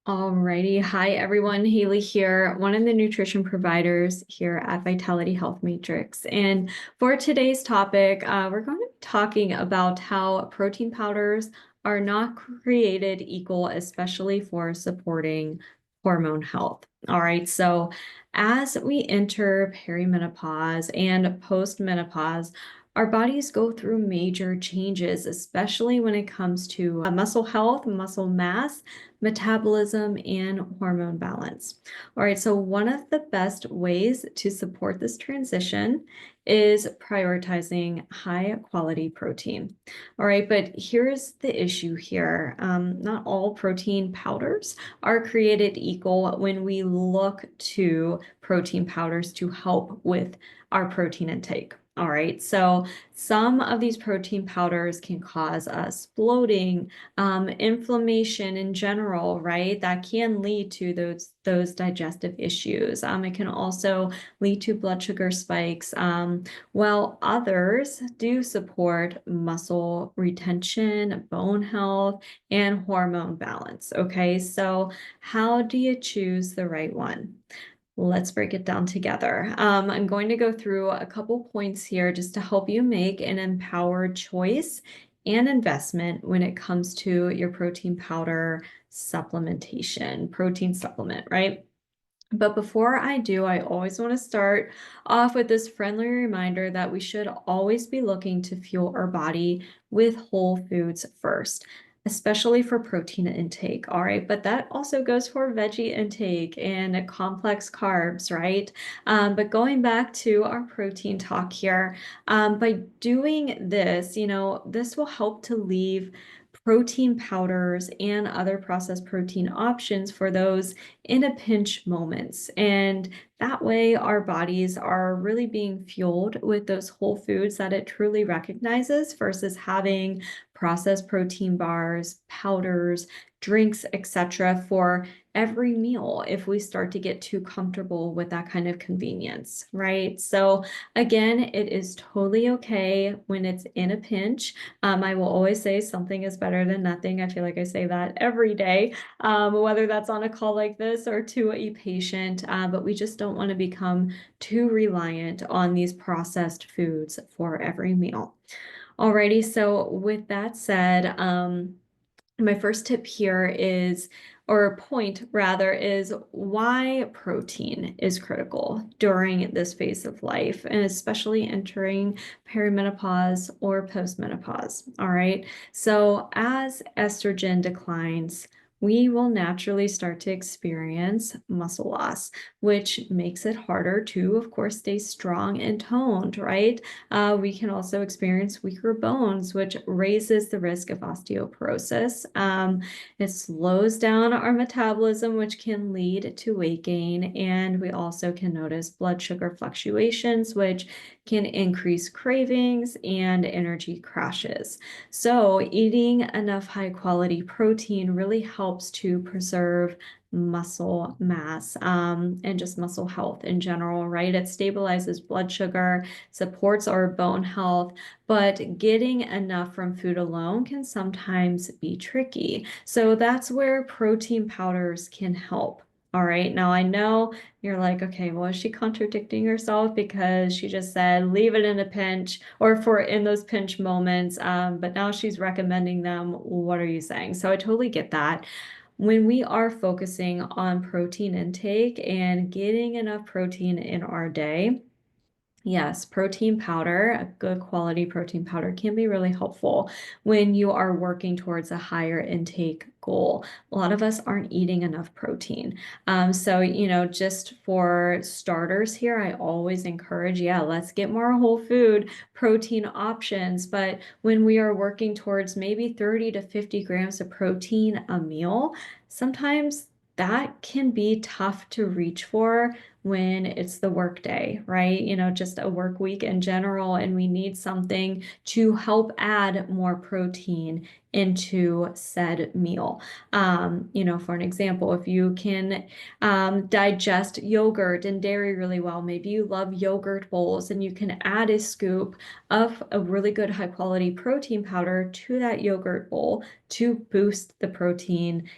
Alrighty. Hi, everyone. Haley here, one of the nutrition providers here at Vitality Health Matrix. And for today's topic, we're going to be talking about how protein powders are not created equal, especially for supporting hormone health. All right. So as we enter perimenopause and postmenopause, our bodies go through major changes, especially when it comes to muscle health, muscle mass, metabolism, and hormone balance. All right, so one of the best ways to support this transition is prioritizing high quality protein. All right, but here's the issue here. Not all protein powders are created equal when we look to protein powders to help with our protein intake. All right, so some of these protein powders can cause us bloating, inflammation in general, right? That can lead to those digestive issues. It can also lead to blood sugar spikes, while others do support muscle retention, bone health, and hormone balance. Okay, so how do you choose the right one? Let's break it down together. I'm going to go through a couple points here just to help you make an empowered choice and investment when it comes to your protein powder supplementation, protein supplement, right? But before I do, I always want to start off with this friendly reminder that we should always be looking to fuel our body with whole foods first, especially for protein intake. All right, but that also goes for veggie intake and complex carbs, right? But going back to our protein talk here, by doing this, this will help to leave protein powders and other processed protein options for those in a pinch moments. And that way, our bodies are really being fueled with those whole foods that it truly recognizes versus having processed protein bars, powders, drinks, etc. for every meal if we start to get too comfortable with that kind of convenience, right? So again, it is totally okay when it's in a pinch. I will always say something is better than nothing. I feel like I say that every day, whether that's on a call like this or to a patient, but we just don't want to become too reliant on these processed foods for every meal. Alrighty, so with that said, my first tip here is, or point rather, is why protein is critical during this phase of life, and especially entering perimenopause or postmenopause. All right. So as estrogen declines, we will naturally start to experience muscle loss, which makes it harder to, of course, stay strong and toned, right? We can also experience weaker bones, which raises the risk of osteoporosis. It slows down our metabolism, which can lead to weight gain. And we also can notice blood sugar fluctuations, which can increase cravings and energy crashes. So eating enough high quality protein really helps to preserve muscle mass and just muscle health in general, right? It stabilizes blood sugar, supports our bone health, but getting enough from food alone can sometimes be tricky. So that's where protein powders can help. All right, now I know you're like, okay, well, is she contradicting herself because she just said leave it in a pinch or for in those pinch moments, but now she's recommending them. What are you saying? So I totally get that. When we are focusing on protein intake and getting enough protein in our day, yes, protein powder, a good quality protein powder can be really helpful when you are working towards a higher intake goal. A lot of us aren't eating enough protein. So, just for starters here, I always encourage, yeah, let's get more whole food protein options. But when we are working towards maybe 30 to 50 grams of protein a meal, sometimes that can be tough to reach for when it's the work day, right? Just a work week in general, and we need something to help add more protein into said meal. For an example, if you can digest yogurt and dairy really well, maybe you love yogurt bowls and you can add a scoop of a really good high quality protein powder to that yogurt bowl to boost the protein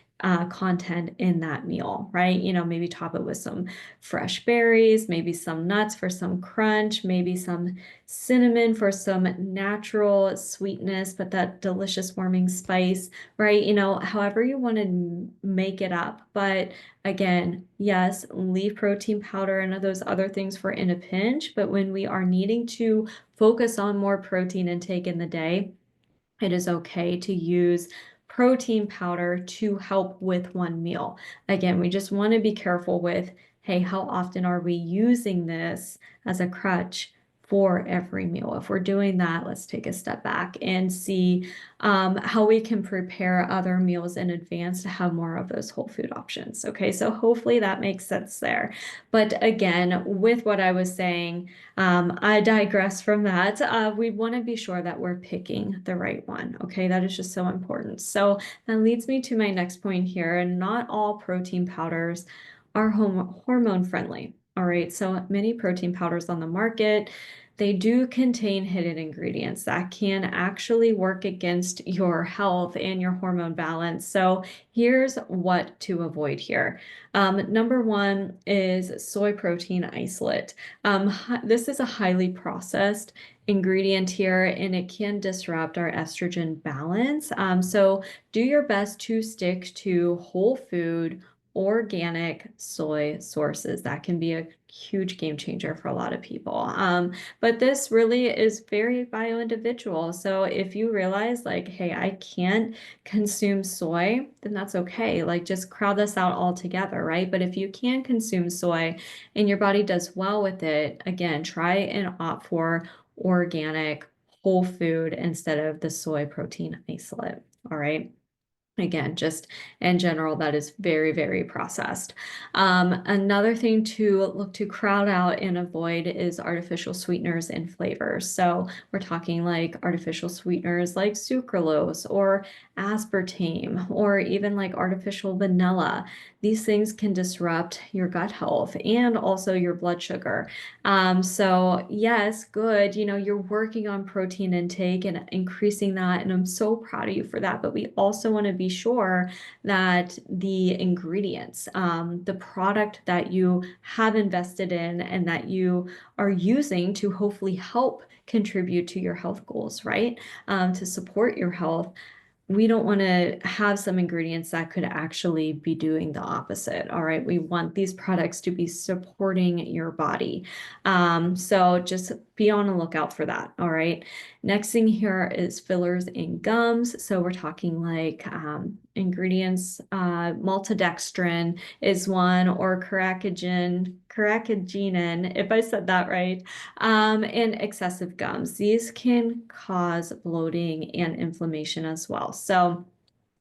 content in that meal, right? Maybe top it with some fresh berries, maybe some nuts for some crunch, maybe some cinnamon for some natural sweetness, but that delicious warming spice, right? However you want to make it up. But again, yes, leave protein powder and those other things for in a pinch, but when we are needing to focus on more protein intake in the day, it is okay to use protein powder to help with one meal. Again, we just want to be careful with, hey, how often are we using this as a crutch for every meal? If we're doing that, let's take a step back and see how we can prepare other meals in advance to have more of those whole food options. Okay, so hopefully that makes sense there. But again, with what I was saying, I digress from that. We want to be sure that we're picking the right one. Okay, that is just so important. So that leads me to my next point here. And not all protein powders are hormone friendly. All right, so many protein powders on the market, they do contain hidden ingredients that can actually work against your health and your hormone balance. So here's what to avoid here. Number one is soy protein isolate. This is a highly processed ingredient here, and it can disrupt our estrogen balance. So do your best to stick to whole food, organic soy sources. That can be a huge game changer for a lot of people. But this really is very bio-individual. So if you realize like, hey, I can't consume soy, then that's okay. Like just crowd this out altogether, right? But if you can consume soy and your body does well with it, again, try and opt for organic whole food instead of the soy protein isolate. All right. Again, just in general, that is very, very processed. Another thing to look to crowd out and avoid is artificial sweeteners and flavors. So we're talking like artificial sweeteners like sucralose or aspartame, or even like artificial vanilla. These things can disrupt your gut health and also your blood sugar. So yes, good. You're working on protein intake and increasing that, and I'm so proud of you for that. But we also want to be sure that the ingredients, the product that you have invested in and that you are using to hopefully help contribute to your health goals, right? To support your health, we don't want to have some ingredients that could actually be doing the opposite. All right. We want these products to be supporting your body. So just be on the lookout for that. All right. Next thing here is fillers and gums. So we're talking like ingredients, maltodextrin is one, or carrageenan, if I said that right, and excessive gums. These can cause bloating and inflammation as well. So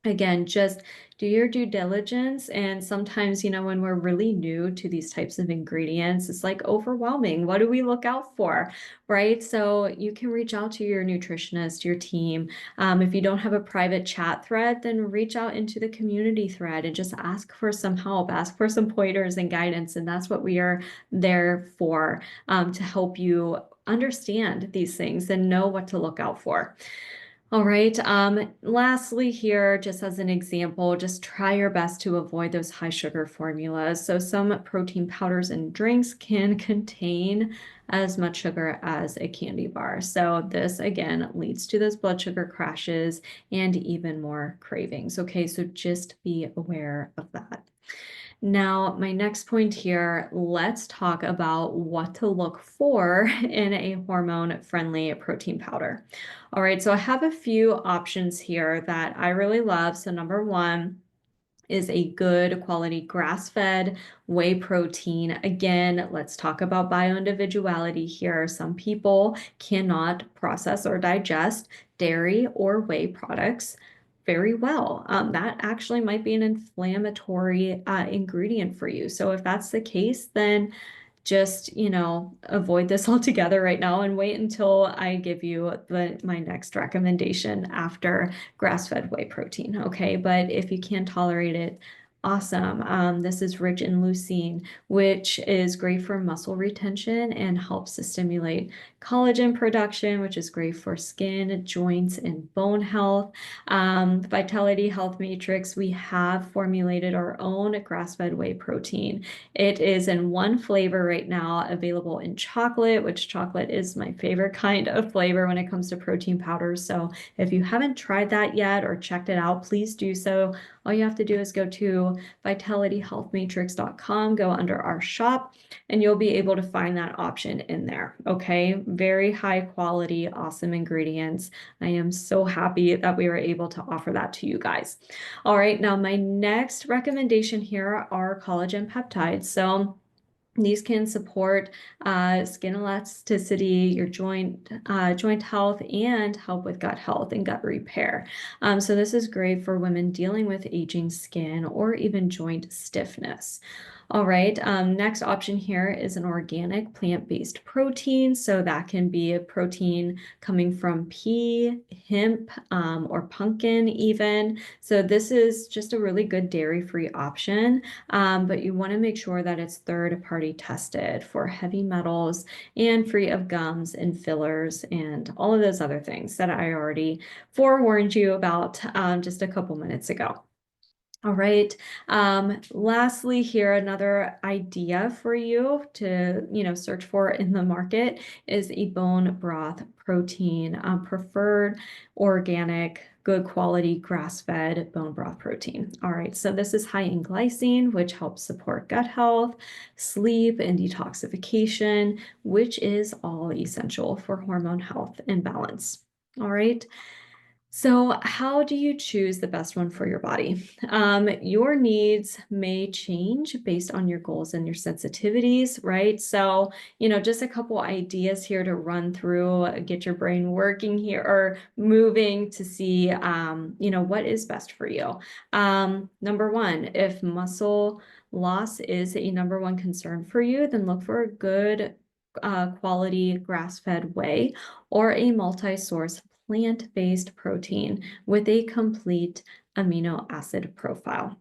again, just do your due diligence. And sometimes, when we're really new to these types of ingredients, it's like overwhelming. What do we look out for, right? So you can reach out to your nutritionist, your team. If you don't have a private chat thread, then reach out into the community thread and just ask for some help, ask for some pointers and guidance. And that's what we are there for, to help you understand these things and know what to look out for. All right. Lastly here, just as an example, just try your best to avoid those high sugar formulas. So some protein powders and drinks can contain as much sugar as a candy bar. So this again leads to those blood sugar crashes and even more cravings. Okay, so just be aware of that. Now, my next point here, let's talk about what to look for in a hormone-friendly protein powder. All right, so I have a few options here that I really love. So number one is a good quality grass-fed whey protein. Again, let's talk about bioindividuality here. Some people cannot process or digest dairy or whey products very well. That actually might be an inflammatory ingredient for you. So if that's the case, then just, avoid this altogether right now and wait until I give you my next recommendation after grass-fed whey protein. Okay, but if you can tolerate it, Awesome. This is rich in leucine, which is great for muscle retention and helps to stimulate collagen production, which is great for skin, joints, and bone health. Vitality Health Matrix, we have formulated our own grass-fed whey protein. It is in one flavor right now, available in chocolate, which chocolate is my favorite kind of flavor when it comes to protein powders. So if you haven't tried that yet or checked it out, please do so. All you have to do is go to vitalityhealthmatrix.com, go under our shop, and you'll be able to find that option in there. Okay, very high quality, awesome ingredients. I am so happy that we were able to offer that to you guys. All right, now my next recommendation here are collagen peptides. So these can support skin elasticity, your joint health, and help with gut health and gut repair. So this is great for women dealing with aging skin or even joint stiffness. All right, next option here is an organic plant-based protein. So that can be a protein coming from pea, hemp, or pumpkin even. So this is just a really good dairy-free option, but you want to make sure that it's third-party tested for heavy metals and free of gums and fillers and all of those other things that I already forewarned you about just a couple minutes ago. All right. Lastly here, another idea for you to, search for in the market is a bone broth protein, preferred organic, good quality grass-fed bone broth protein. All right. So this is high in glycine, which helps support gut health, sleep, and detoxification, which is all essential for hormone health and balance. All right. So how do you choose the best one for your body? Your needs may change based on your goals and your sensitivities, right? So, just a couple ideas here to run through, get your brain working here or moving to see, what is best for you. Number one, if muscle loss is a number one concern for you, then look for a good quality grass-fed whey or a multi-source plant-based protein with a complete amino acid profile.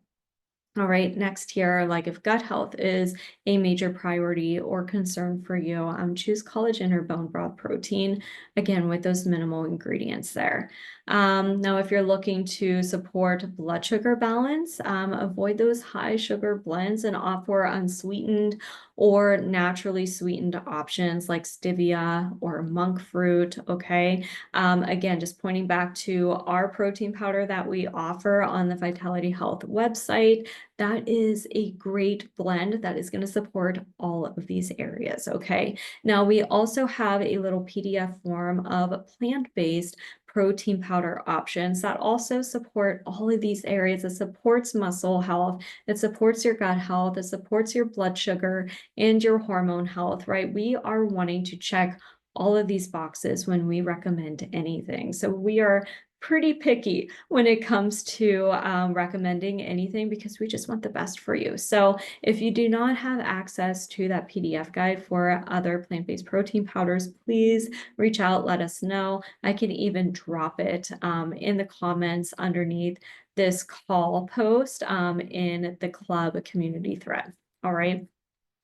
All right, next here, like if gut health is a major priority or concern for you, choose collagen or bone broth protein, again, with those minimal ingredients there. Now, if you're looking to support blood sugar balance, avoid those high sugar blends and opt for unsweetened or naturally sweetened options like stevia or monk fruit, okay? Again, just pointing back to our protein powder that we offer on the Vitality Health website, that is a great blend that is going to support all of these areas, okay? Now, we also have a little PDF form of plant-based protein powder options that also support all of these areas. It supports muscle health, it supports your gut health, it supports your blood sugar and your hormone health, right? We are wanting to check all of these boxes when we recommend anything. So we are pretty picky when it comes to recommending anything because we just want the best for you. So if you do not have access to that PDF guide for other plant-based protein powders, please reach out, let us know. I can even drop it in the comments underneath this call post in the club community thread. All right.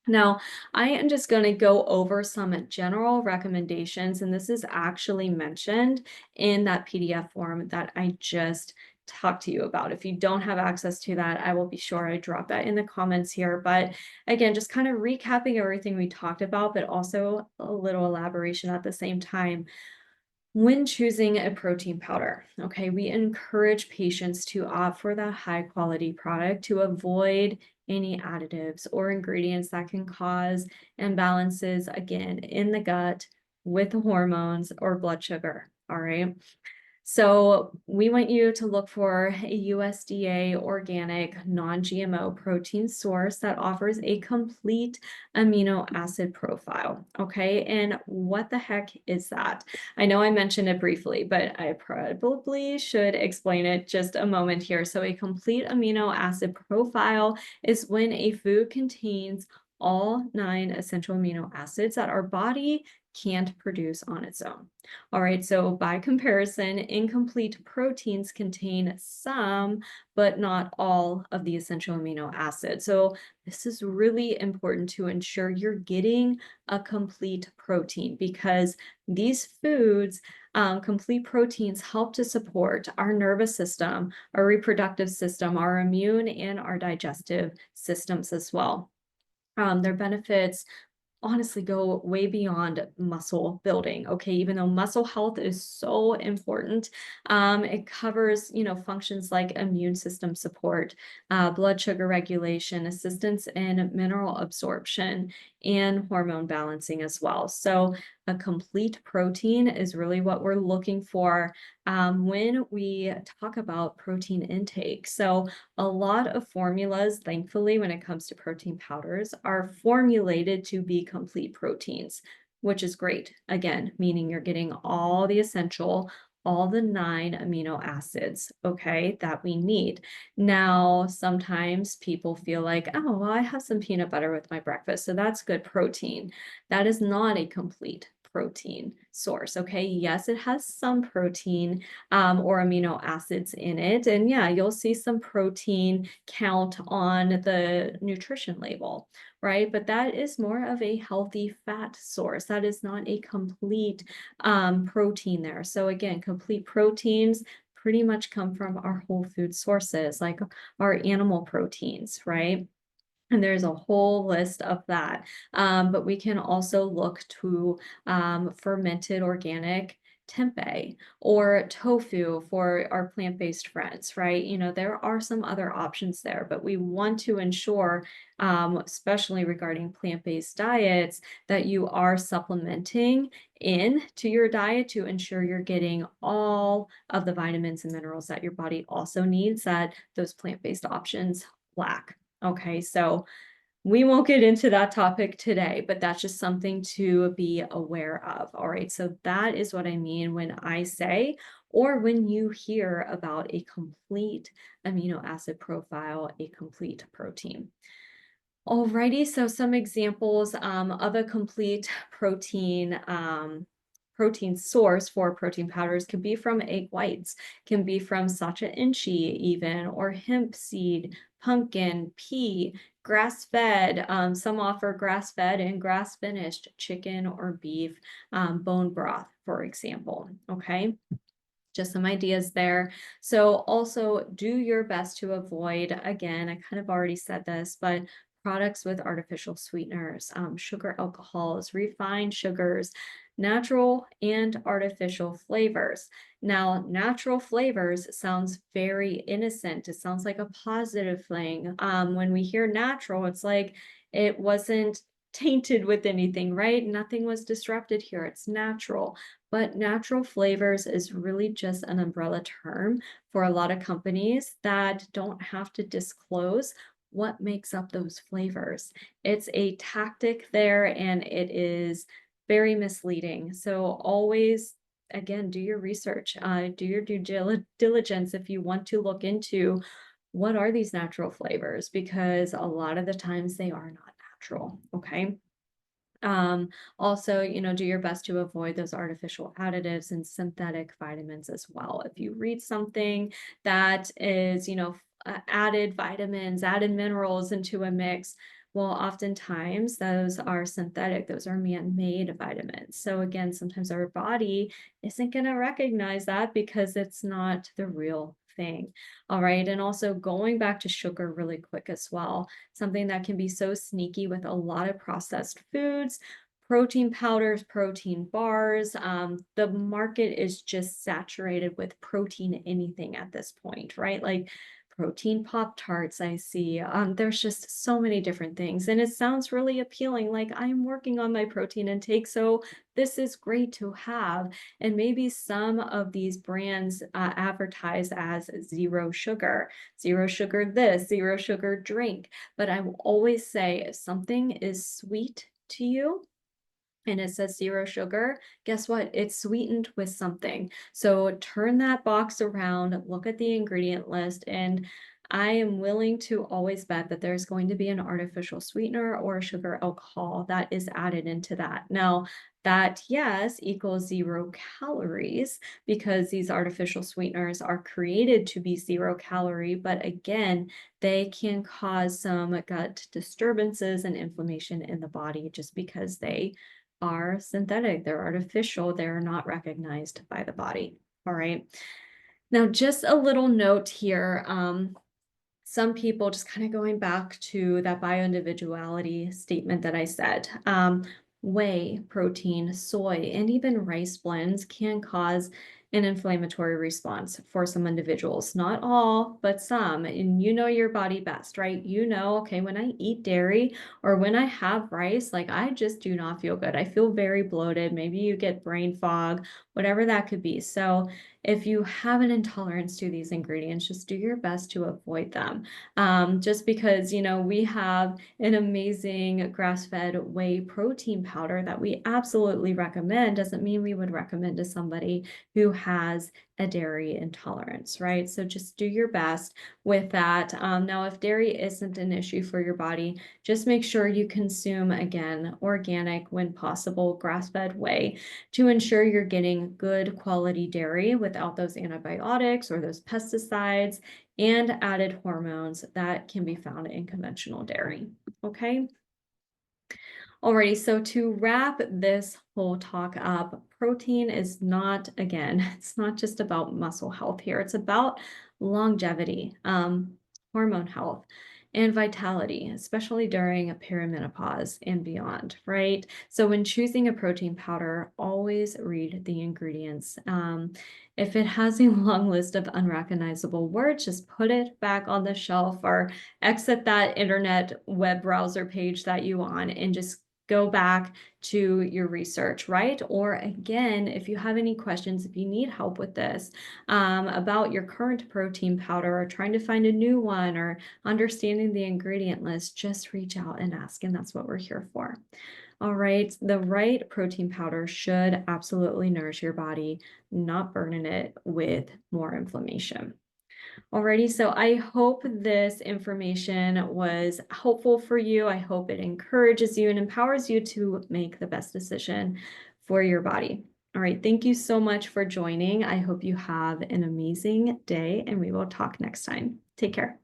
Now, I am just going to go over some general recommendations, and this is actually mentioned in that PDF form that I just talked to you about. If you don't have access to that, I will be sure I drop that in the comments here. But again, just kind of recapping everything we talked about, but also a little elaboration at the same time. When choosing a protein powder, okay, we encourage patients to opt for that high quality product to avoid any additives or ingredients that can cause imbalances, again, in the gut with the hormones or blood sugar, all right? So we want you to look for a USDA organic non-GMO protein source that offers a complete amino acid profile, okay? And what the heck is that? I know I mentioned it briefly, but I probably should explain it just a moment here. So a complete amino acid profile is when a food contains all 9 essential amino acids that our body can't produce on its own. All right, so by comparison, incomplete proteins contain some, but not all of the essential amino acids. So this is really important to ensure you're getting a complete protein because these foods, complete proteins, help to support our nervous system, our reproductive system, our immune, and our digestive systems as well. Their benefits honestly go way beyond muscle building. Okay, even though muscle health is so important, it covers, functions like immune system support, blood sugar regulation, assistance in mineral absorption, and hormone balancing as well. So a complete protein is really what we're looking for when we talk about protein intake. So a lot of formulas, thankfully, when it comes to protein powders, are formulated to be complete proteins, which is great. Again, meaning you're getting all the essential, all the 9 amino acids, okay, that we need. Now, sometimes people feel like, oh, well, I have some peanut butter with my breakfast, so that's good protein. That is not a complete protein source, okay? Yes, it has some protein or amino acids in it. And yeah, you'll see some protein count on the nutrition label, right? But that is more of a healthy fat source. That is not a complete protein there. So again, complete proteins pretty much come from our whole food sources, like our animal proteins, right? And there's a whole list of that. But we can also look to fermented organic tempeh or tofu for our plant-based friends, right? There are some other options there, but we want to ensure, especially regarding plant-based diets, that you are supplementing into your diet to ensure you're getting all of the vitamins and minerals that your body also needs that those plant-based options lack. Okay, so we won't get into that topic today, but that's just something to be aware of. All right, so that is what I mean when I say, or when you hear about a complete amino acid profile, a complete protein. Alrighty, so some examples of a complete protein source for protein powders can be from egg whites, can be from sacha inchi even, or hemp seed, pumpkin, pea, grass-fed. Some offer grass-fed and grass-finished chicken or beef bone broth, for example. Okay. Just some ideas there. So also do your best to avoid, again, I kind of already said this, but products with artificial sweeteners, sugar alcohols, refined sugars, natural and artificial flavors. Now, natural flavors sounds very innocent. It sounds like a positive thing. When we hear natural, it's like it wasn't tainted with anything, right? Nothing was disrupted here. It's natural. But natural flavors is really just an umbrella term for a lot of companies that don't have to disclose what makes up those flavors. It's a tactic there and it is very misleading. So always, again, do your research, do your due diligence if you want to look into what are these natural flavors, because a lot of the times they are not natural, okay? Also, do your best to avoid those artificial additives and synthetic vitamins as well. If you read something that is, added vitamins, added minerals into a mix, well, oftentimes those are synthetic, those are man-made vitamins. So again, sometimes our body isn't going to recognize that because it's not the real thing. All right. And also going back to sugar really quick as well, something that can be so sneaky with a lot of processed foods, protein powders, protein bars. The market is just saturated with protein anything at this point, right? Like protein Pop-Tarts I see. There's just so many different things. And it sounds really appealing, like I'm working on my protein intake, so this is great to have. And maybe some of these brands advertise as zero sugar this, zero sugar drink. But I will always say if something is sweet to you, and it says zero sugar, guess what? It's sweetened with something. So turn that box around, look at the ingredient list, and I am willing to always bet that there's going to be an artificial sweetener or a sugar alcohol that is added into that. Now, that yes equals 0 calories because these artificial sweeteners are created to be 0 calorie, but again, they can cause some gut disturbances and inflammation in the body just because they are synthetic, they're artificial, they're not recognized by the body. All right. Now, just a little note here. Some people, just kind of going back to that bioindividuality statement that I said, whey, protein, soy, and even rice blends can cause an inflammatory response for some individuals. Not all, but some. And you know your body best, right? You know, okay, when I eat dairy or when I have rice, like I just do not feel good. I feel very bloated. Maybe you get brain fog, whatever that could be. So if you have an intolerance to these ingredients, just do your best to avoid them. Just because, we have an amazing grass-fed whey protein powder that we absolutely recommend doesn't mean we would recommend to somebody who has a dairy intolerance, right? So just do your best with that. Now, if dairy isn't an issue for your body, just make sure you consume, again, organic when possible, grass-fed whey to ensure you're getting good quality dairy without those antibiotics or those pesticides and added hormones that can be found in conventional dairy. Okay. Alrighty, so to wrap this whole talk up, protein is not, again, it's not just about muscle health here. It's about longevity, hormone health, and vitality, especially during a perimenopause and beyond, right? So when choosing a protein powder, always read the ingredients. If it has a long list of unrecognizable words, just put it back on the shelf or exit that internet web browser page that you on and just go back to your research, right? Or again, if you have any questions, if you need help with this about your current protein powder or trying to find a new one or understanding the ingredient list, just reach out and ask, and that's what we're here for. All right, the right protein powder should absolutely nourish your body, not burden it with more inflammation. Alrighty, so I hope this information was helpful for you. I hope it encourages you and empowers you to make the best decision for your body. All right, thank you so much for joining. I hope you have an amazing day and we will talk next time. Take care.